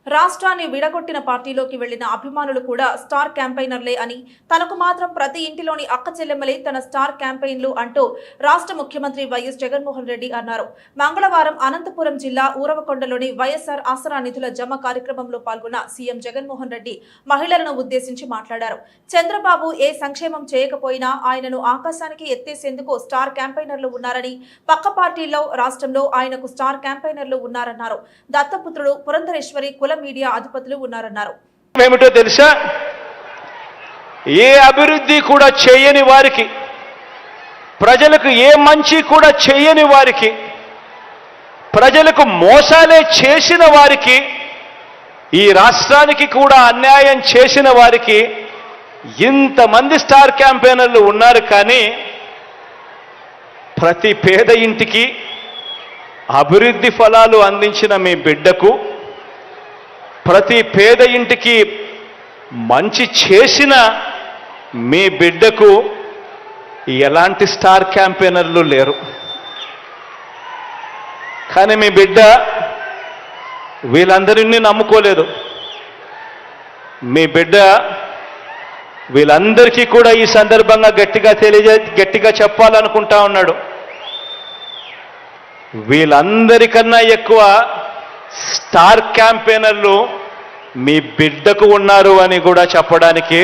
రాష్ట్రాన్ని విడగొట్టిన పార్టీలోకి వెళ్లిన అభిమానులు కూడా స్టార్ క్యాంపెయినర్లే అని, తనకు మాత్రం ప్రతి ఇంటిలోని అక్క చెల్లెమ్మలే తన స్టార్ క్యాంపెయిన్లు అంటూ రాష్ట్ర ముఖ్యమంత్రి వైఎస్ జగన్మోహన్ రెడ్డి అన్నారు. మంగళవారం అనంతపురం జిల్లా ఊరవకొండలోని వైఎస్ఆర్ ఆసరా నిధుల జమ కార్యక్రమంలో పాల్గొన్న సీఎం జగన్మోహన్ రెడ్డి మహిళలను ఉద్దేశించి మాట్లాడారు. చంద్రబాబు ఏ సంక్షేమం చేయకపోయినా ఆయనను ఆకాశానికి ఎత్తేసేందుకు స్టార్ క్యాంపెయినర్లు ఉన్నారని, పక్క పార్టీల్లో రాష్ట్రంలో ఆయనకు స్టార్ క్యాంపెయినర్లు ఉన్నారన్నారు. దత్తపుత్రుడు పురంధరేశ్వరి కుల మీడియా అధిపతులు ఉన్నారన్నారు. ఏమిటో తెలుసా, ఏ అభివృద్ధి కూడా చేయని వారికి, ప్రజలకు ఏ మంచి కూడా చేయని వారికి, ప్రజలకు మోసాలే చేసిన వారికి, ఈ రాష్ట్రానికి కూడా అన్యాయం చేసిన వారికి ఇంతమంది స్టార్ క్యాంపెయినర్లు ఉన్నారు. కానీ ప్రతి పేద ఇంటికి అభివృద్ధి ఫలాలు అందించిన మీ బిడ్డకు, ప్రతి పేద ఇంటికి మంచి చేసిన మీ బిడ్డకు ఎలాంటి స్టార్ క్యాంపెయినర్లు లేరు. కానీ మీ బిడ్డ వీళ్ళందరినీ నమ్ముకోలేదు. మీ బిడ్డ వీళ్ళందరికీ కూడా ఈ సందర్భంగా గట్టిగా చెప్పాలనుకుంటా ఉన్నాడు. వీళ్ళందరికన్నా ఎక్కువ స్టార్ క్యాంపెయినర్లు మీ బిడ్డకు ఉన్నారు అని కూడా చెప్పడానికి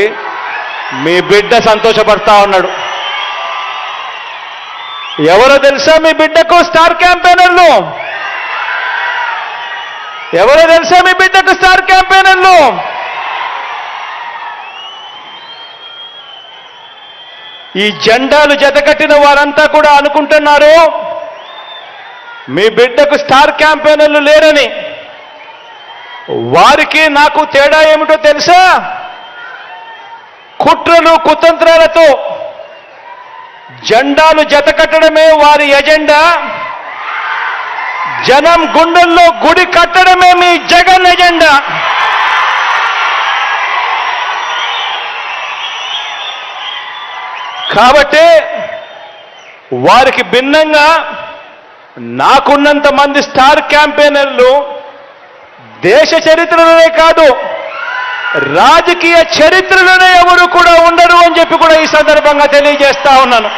మీ బిడ్డ సంతోషపడతా ఉన్నాడు. ఎవరో తెలుసా మీ బిడ్డకు స్టార్ క్యాంపెయినర్లు? ఎవరో తెలుసా మీ బిడ్డకు స్టార్ క్యాంపెయినర్లు? ఈ జెండాలు జతకట్టిన వారంతా కూడా అనుకుంటున్నారు మీ బిడ్డకు స్టార్ క్యాంపెయినర్లు లేరని. వారికి నాకు తేడా ఏమిటో తెలుసా? కుట్రలు కుతంత్రాలతో జెండాలు జతకట్టడమే వారి ఎజెండా, జనం గుండెల్లో గుడి కట్టడమే మీ జగన్ ఎజెండా. కాబట్టి వారికి భిన్నంగా నాకున్నంత మంది స్టార్ క్యాంపెయినర్లు దేశ చరిత్రలోనే కాదు, రాజకీయ చరిత్రలోనే ఎవరు కూడా ఉండరు అని చెప్పి కూడా ఈ సందర్భంగా తెలియజేస్తా ఉన్నాను.